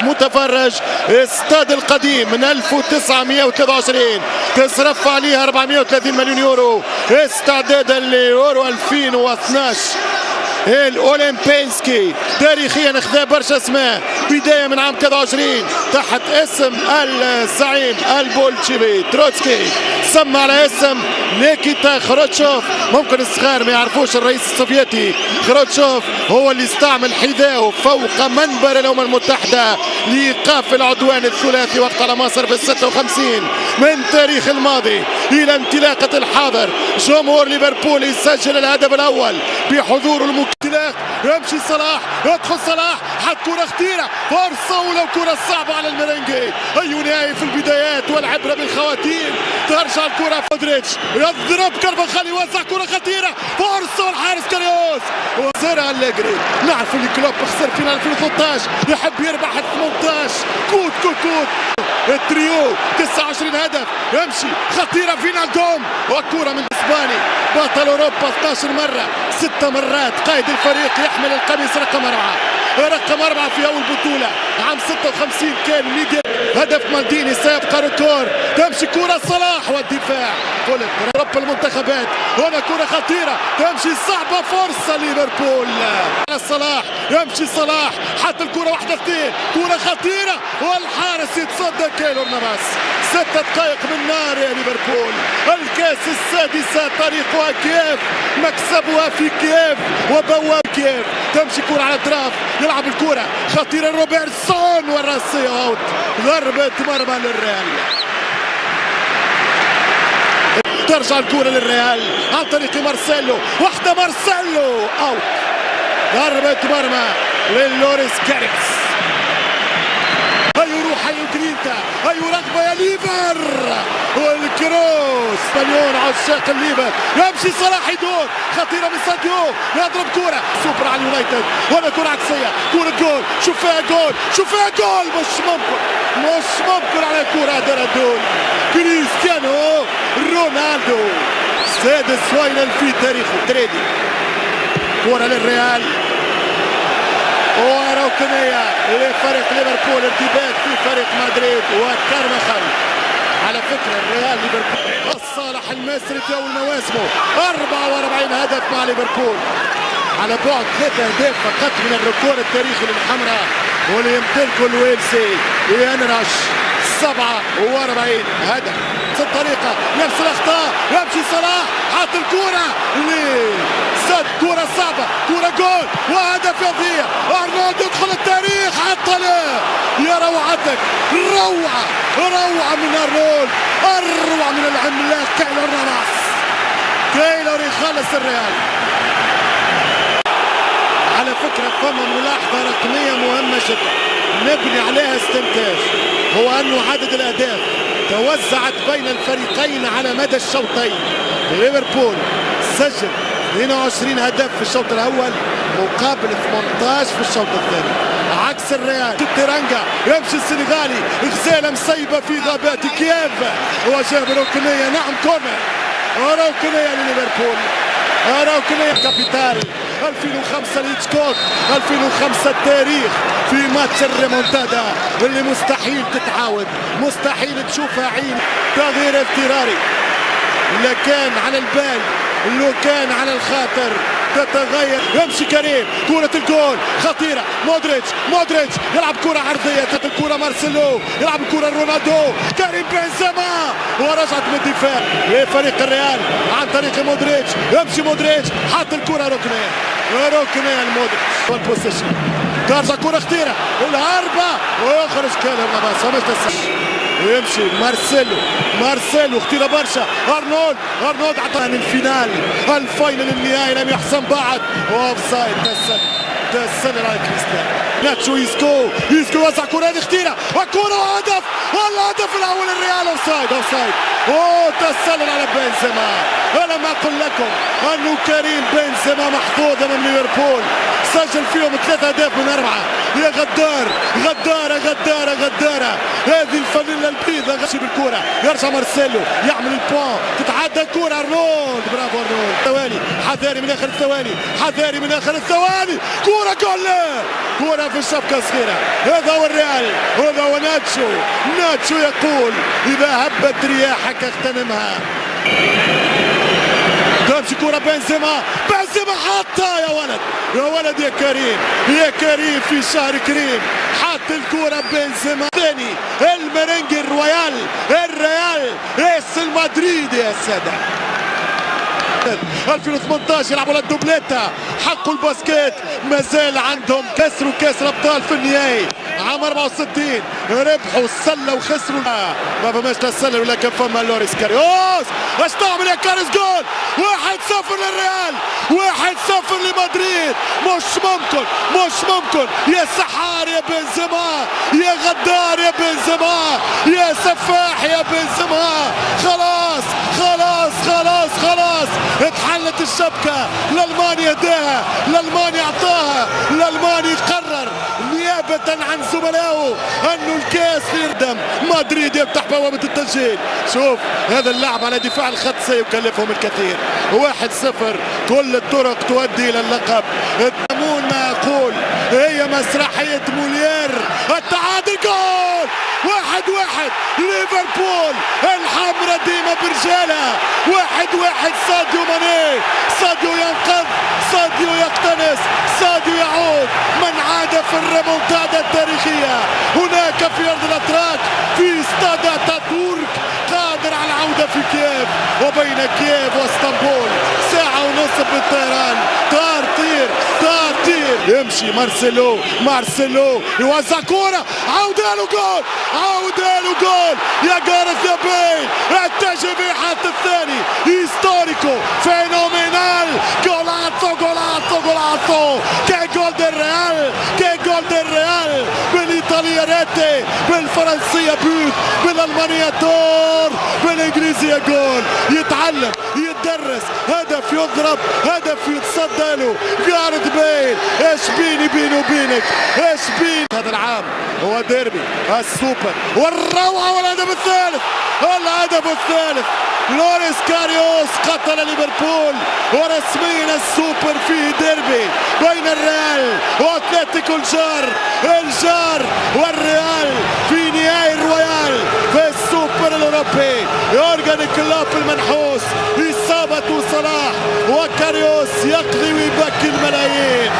متفرج. استاد القديم من 1923 تصرف عليه 430 مليون يورو استعدادا ليورو 2012. الاولمبيسكي تاريخيا اخذ برشا اسماء، بدايه من عام 23 تحت اسم الزعيم البولشيفي تروتسكي، سمى على اسم نيكيتا خروتشوف. ممكن الصغار ما يعرفوش الرئيس السوفيتي خروتشوف هو اللي استعمل حذاءه فوق منبر الامم المتحده لايقاف العدوان الثلاثي وقت على مصر في 56. من تاريخ الماضي الى انطلاقه الحاضر جمهور ليفربول يسجل الهدف الاول بحضور انطلاق. يمشي صلاح، يدخل صلاح، حط كرة خطيرة، فرصة ولو كرة صعبة على المرنجي. أي نهاية في البدايات والعبرة بالخواتيم. ترجع الكرة مودريتش، يضرب كارفاخال، يوزع كرة خطيرة، فرصة والحارس كاريوس وزرع أليجري. نعرف اللي كلوب خسر فينال 2013 يحب يربح 18. كوت كوت كوت التريو 29 هدف، يمشي خطيرة فينالدوم وكرة من اسباني بطل اوروبا 12 مرة 6 مرات قائد الفريق يحمل القميص رقم 4 في اول بطولة عام 56 كان ميغيل. هدف مالديني سيبقى ريكورد. تمشي كرة صلاح والدفاع قلت رب المنتخبات. هنا كرة خطيرة تمشي صعبة، فرصة ليفربول على صلاح. يمشي صلاح حط الكرة واحدة اثنين، كرة خطيرة والحارس يتصدى كيلور نافاس. 6 دقائق من نار يا ليفربول. الكاس السادسة طريقها كييف، مكسبها في كييف وبواب كييف. تمشي كرة على الطرف، يلعب الكرة خطيرة روبرتسون والراسية اوت. ضربة مرمى للريال. ترجع الكرة للريال عن طريق مارسيلو، واحدة مارسيلو اوت. ضربة مرمى للوريس كاريكس. هيو روح، هيو جرينتا، هيو رغبة يا ليفر والكروس. مليون عشاق الليفر. يمشي صلاح يدور، خطيرة من ساديو، يضرب كرة سوبر على اليونايتد. هنا كرة عكسية، كرة جول، شوف فيها جول، شوف فيها جول. مش ممكن على كرة درادول. كريستيانو رونالدو سادس فاينل في تاريخه. تريدي كرة للريال وركنية لفريق ليفربول. ارتباك في فريق مدريد وكارفاخال. على فكرة الريال ليفربول الصالح المصري في أول مواسمه 44 هدف مع ليفربول، على بعد 3 أهداف فقط من الريكورد التاريخي للحمراء واللي يمتلكه الويلسي ينرش 47 هدف. نفس الطريقة نفس الأخطاء. يمشي صلاح حط الكرة لسد، كرة صعبة، كرة جول وهدف يضيع. أرنولد يدخل التاريخ حط له. يا روعتك، روعة من أرنولد، أروع من العملاق كايلور نافاس. كايلور يخلص الريال. على فكرة فما ملاحظة رقمية مهمة جدا نبني عليها استنتاج، هو أنه عدد الأهداف توزعت بين الفريقين على مدى الشوطين. ليفربول سجل 22 هدف في الشوط الأول مقابل 18 في الشوط الثاني، عكس الريال. تيرانجا يمشي السنغالي، غزالة مسيبة في غابات كييف وجاب ركنية. نعم كورنر، ركنية لليفربول، ركنية كابيتال 2005 لهيتشكوك، 2005 التاريخ في ماتش الريمونتادا اللي مستحيل تتعاود، مستحيل تشوفها عين. تغيير اضطراري اللي كان على البال، اللي كان على الخاطر تتغير. يمشي كريم، كرة الجول خطيرة. مودريتش يلعب كرة عرضية، الكرة مارسيلو، يلعب الكرة رونالدو، كريم بنزيما ورجعت من الدفاع لفريق الريال عن طريق مودريتش. يمشي مودريتش حط الكرة ركنية لمودريتش والبوزيشن. ترجع كرة خطيرة والهربة ويخرج كيلور نافاس ومش تسجل. ويمشي مارسيلو خطيرة برشا. أرنولد عطاني الفينال، الفاينل النهائي لم يحسم بعد. اوفسايد تسلل على كريستيانو. ناتشو يسكو وزع كرة هذه خطيرة وكرة وهدف، والهدف الأول الريال. اوفسايد تسلل على بنزيما. ألم أقل لكم أنه كريم بنزيما محظوظ من ليفربول. سجل فيهم 3 أهداف من 4. يا غدار غدارة غدارة غدارة، هذه الفانيلا البيضاء. غشي بالكرة، يرجع مارسيلو يعمل البوان، تتعدى الكرة أرنولد، برافو أرنولد. ثواني حذاري من آخر الثواني، حذاري من آخر الثواني، كرة جول، كرة في الشبكة الصغيرة. هذا هو الريال، هذا هو ناتشو. ناتشو يقول إذا هبت رياحك اغتنمها. تمشي كرة بنزيما، بنزيما حطها يا ولد، يا ولد يا كريم، يا كريم في شهر كريم. حط الكرة بنزيما ثاني. المرنج الرويال، الريال اس المدريد يا سادة. 2018 يلعبوا للدوبليتا، حقوا الباسكيت، مازال عندهم كسروا كاس الابطال في النهائي عام 64. ربحوا السله وخسروا، ما فماش لا السله ولا كان فما لوريس كاريوس. اش تعمل يا كاريوس؟ جول 1-0 للريال، 1-0 لمدريد. مش ممكن، مش ممكن. يا سحار يا بنزيما، يا غدار يا بنزيما، يا سفاح يا بنزيما. خلاص خلاص خلاص خلاص اتحلت الشبكة. الألماني هداها، الألماني أعطاها، الألماني قرر نيابة عن زملائه أنه الكاس يردم. مدريد يفتح بوابة التسجيل. شوف هذا اللعب على دفاع الخط سيكلفهم الكثير. 1-0، كل الطرق تؤدي إلى اللقب. التأمون ما أقول هي مسرحية مولير. التعادل، جول 1-1 ليفربول. الحمرة ديما برجالها. 1-1. ساديو ماني، ساديو ينقذ، ساديو يقتنص، ساديو يعود. من عاد في الريمونتادا التاريخية هناك في أرض الأتراك في استاد اتاتورك، قادر على العودة في كييف. وبين كييف واسطنبول ساعة ونصف بالطيران. طار طير، طار طير. يمشي مارسيلو، مارسيلو يوزع كورة، عودة له جول، عودة له جول. يا جارث يا بيل، اتجه بحط الثاني. هيستوريكو فينومينال. جولاتو جولاتو جولاتو. كي جول ديل ريال، كي جول ديل ريال. بالايطالية ريتي، بالفرنسية بوت، بالالمانية دور، بالانجليزية جول. يتعلم، يتدرس، هدف يضرب، هدف يتصدى له. جارث بيل، ايش بيني بيني وبينك، ايش بين. هذا العام هو ديربي السوبر والروعة. والهدف الثالث، الهدف الثالث. لوريس كاريوس قتل ليفربول، ورسميا السوبر فيه ديربي بين الريال واتلتيكو الجار. الجار والريال في نهائي الرويال في السوبر الاوروبي. يورجن كلوب المنحوس، اصابة صلاح، وكاريوس يقضي ويبكي الملايين.